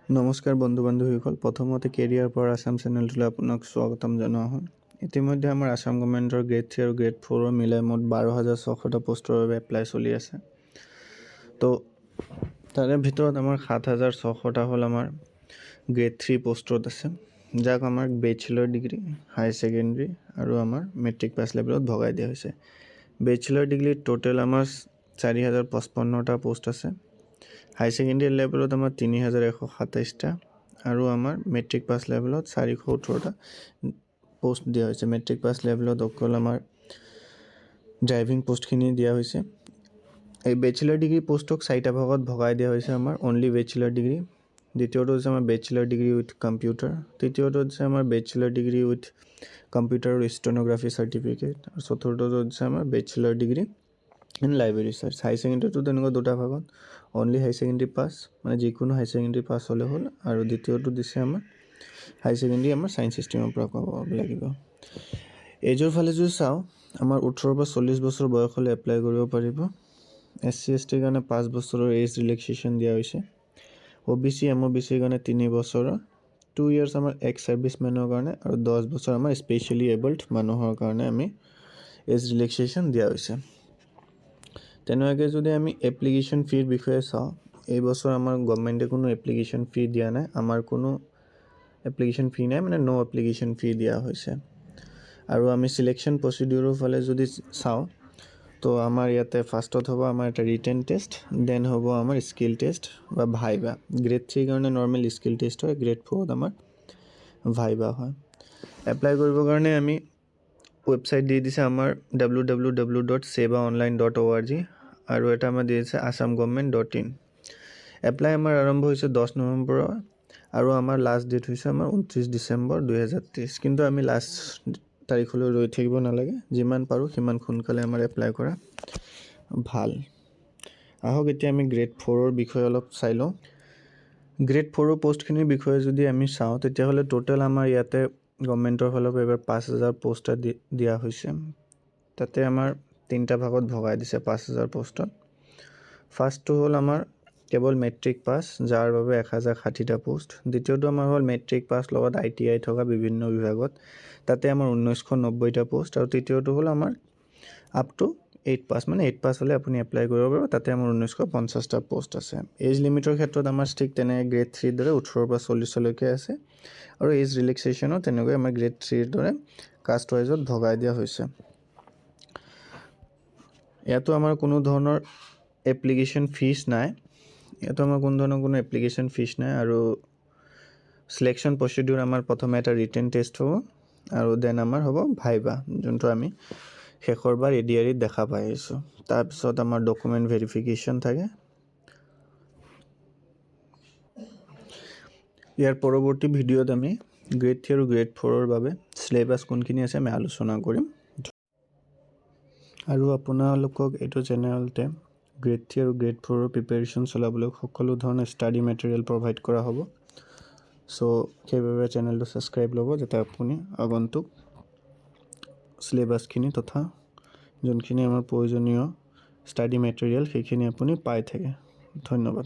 নমস্কাৰ বন্ধু বান্ধৱীসকল, প্ৰথমতে কেৰিয়াৰ ফৰ আছাম চেনেলটোলৈ আপোনাক স্বাগতম জনোৱা হয়। ইতিমধ্যে আমাৰ আছাম গভৰ্ণমেণ্টৰ গ্ৰেড 3 আৰু গ্ৰেড 4 মিলাই মুঠ 12,600টা পোষ্টৰ বাবে এপ্লাই চলি আছে। তো তাৰে ভিতৰত আমাৰ 7,600টা হ'ল আমাৰ গ্ৰেড 3 পোষ্টত আছে, যাক আমাৰ বেচেলৰ ডিগ্ৰী, হায়াৰ ছেকেণ্ডেৰী আৰু আমাৰ মেট্ৰিক পাছ লেভেলত ভগাই দিয়া হৈছে। বেচেলৰ ডিগ্ৰীত টোটেল আমাৰ 4,055টা পোষ্ট আছে। হায়াৰ ছেকেণ্ডেৰী লেভেলত আমাৰ 3,127টা আৰু আমাৰ মেট্ৰিক পাছ লেভেলত 418টা পোষ্ট দিয়া হৈছে। মেট্ৰিক পাছ লেভেলত অকল আমাৰ ড্ৰাইভিং পোষ্টখিনি দিয়া হৈছে। এই বেচেলৰ ডিগ্ৰী পোষ্টক 4টা ভাগত ভগাই দিয়া হৈছে। আমাৰ অনলি বেচেলৰ ডিগ্ৰী, দ্বিতীয়টো হৈছে আমাৰ বেচেলৰ ডিগ্ৰী উইথ কম্পিউটাৰ, তৃতীয়টো হৈছে আমাৰ বেচেলৰ ডিগ্ৰী উইথ কম্পিউটাৰ আৰু ষ্টেনোগ্ৰাফি চাৰ্টিফিকেট, আৰু চতুৰ্থটো হৈছে আমাৰ bachelor degree in library research. High ছেকেণ্ডেৰীটো তেনেকুৱা দুটা ভাগত, অনলি হাই ছেকেণ্ডেৰী পাছ মানে যিকোনো হাই ছেকেণ্ডেৰী পাছ হ'লে হ'ল, আৰু দ্বিতীয়টো দিছে আমাৰ হাই ছেকেণ্ডেৰী আমাৰ ছায়েন্স ষ্ট্ৰীমৰ পৰা পাব লাগিব। এজৰ ফালে যদি চাওঁ, আমাৰ 18 পৰা 40 বছৰ বয়স হ'লে এপ্লাই কৰিব পাৰিব। SC STৰ কাৰণে 5 বছৰৰ এজ ৰিলেক্সেশ্যন দিয়া হৈছে। OBC MOBCৰ কাৰণে 3 বছৰৰ, 2 years আমাৰ এক্স ছাৰ্ভিচমেনৰ কাৰণে, আৰু 10 বছৰ আমাৰ স্পেচিয়েলি এবল্ড মানুহৰ কাৰণে আমি এজ ৰিলেক্সেশ্যন দিয়া হৈছে। তেনেকুৱাকৈ যদি আমি এপ্লিকেশ্যন ফিৰ বিষয়ে চাওঁ, এই বছৰ আমাৰ গভৰ্ণমেণ্টে কোনো এপ্লিকেশ্যন ফি দিয়া নাই। আমাৰ কোনো এপ্লিকেশ্যন ফি নাই, মানে ন' এপ্লিকেশ্যন ফি দিয়া হৈছে। আৰু আমি চিলেকশ্যন প্ৰচিডিউৰৰ ফালে যদি চাওঁ, তো আমাৰ ইয়াতে ফাৰ্ষ্টত হ'ব আমাৰ এটা ৰিটেন টেষ্ট, দেন হ'ব আমাৰ স্কিল টেষ্ট বা ভাইবা। গ্ৰেড 3 কাৰণে নৰ্মেল স্কিল টেষ্ট হয়, গ্ৰেড 4ত আমাৰ ভাইবা হয়। এপ্লাই কৰিবৰ কাৰণে আমি ৱেবছাইট দি দিছে আমাৰ www.sebaonline.org, আৰু এটা আমাৰ দি দিছে assamgovernment.in। এপ্লাই আমাৰ আৰম্ভ হৈছে 10 নৱেম্বৰৰ, আৰু আমাৰ লাষ্ট ডেট হৈছে আমাৰ 29 ডিচেম্বৰ 2023। কিন্তু আমি লাষ্ট তাৰিখলৈ ৰৈ থাকিব নালাগে, যিমান পাৰোঁ সিমান সোনকালে আমাৰ এপ্লাই কৰা ভাল। আহক এতিয়া আমি গ্ৰেড 4ৰ বিষয়ে অলপ চাই লওঁ। গ্ৰেড 4ৰ পোষ্টখিনিৰ বিষয়ে যদি আমি চাওঁ, তেতিয়াহ'লে টোটেল আমাৰ ইয়াতে গভৰ্ণমেণ্টৰ ফালৰ পৰা এইবাৰ 5,000 পোষ্ট দিয়া হৈছে। তাতে আমাৰ 3টা ভাগত ভগাই দিছে 5,000 পোষ্টত। ফাৰ্ষ্টটো হ'ল আমাৰ কেৱল মেট্ৰিক পাছ, যাৰ বাবে 1,060টা পোষ্ট। দ্বিতীয়টো আমাৰ হ'ল মেট্ৰিক পাছ লগত ITI থকা বিভিন্ন বিভাগত, তাতে আমাৰ 1,990টা পোষ্ট। আৰু তৃতীয়টো হ'ল আমাৰ আপ টু 8 পাছ, মানে 8 পাছ হ'লে আপুনি এপ্লাই কৰিব পাৰিব, তাতে আমাৰ 1,950টা পোষ্ট আছে। এজ লিমিটৰ ক্ষেত্ৰত আমাৰ ঠিক তেনেকৈ গ্ৰেড 3ৰ দৰে 18 পৰা 40লৈকে আছে, আৰু এজ ৰিলেক্সেশ্যনো তেনেকৈ আমাৰ গ্ৰেড 3ৰ দৰে কাষ্ট ৱাইজত ভগাই দিয়া হৈছে। ইয়াতো আমাৰ কোনো ধৰণৰ এপ্লিকেশ্যন ফিজ নাই, কোনো এপ্লিকেশ্যন ফিজ নাই। আৰু চিলেকশ্যন প্ৰচিডিউৰ আমাৰ প্ৰথমে এটা ৰিটেন টেষ্ট হ'ব, আৰু দেন আমাৰ হ'ব ভাইবা, যোনটো আমি শেষৰবাৰ ADREত দেখা পাই আহিছোঁ। তাৰপিছত আমাৰ ডকুমেণ্ট ভেৰিফিকেশ্যন থাকে। ইয়াৰ পৰৱৰ্তী ভিডিঅ'ত আমি গ্ৰেড 3 আৰু গ্ৰেড 4ৰ বাবে চিলেবাছ কোনখিনি আছে আমি আলোচনা কৰিম। আৰু আপোনালোকক এইটো চেনেলতে গ্ৰেড 3 আৰু গ্ৰেড 4ৰ প্ৰিপেৰেশ্যন চলাবলৈ সকলো ধৰণৰ ষ্টাডি মেটেৰিয়েল প্ৰভাইড কৰা হ'ব। চ' সেইবাবে চেনেলটো ছাবস্ক্ৰাইব ল'ব, যাতে আপুনি আগন্তুক চিলেবাছখিনি তথা যোনখিনি আমাৰ প্ৰয়োজনীয় ষ্টাডি মেটেৰিয়েল সেইখিনি আপুনি পাই থাকে। ধন্যবাদ।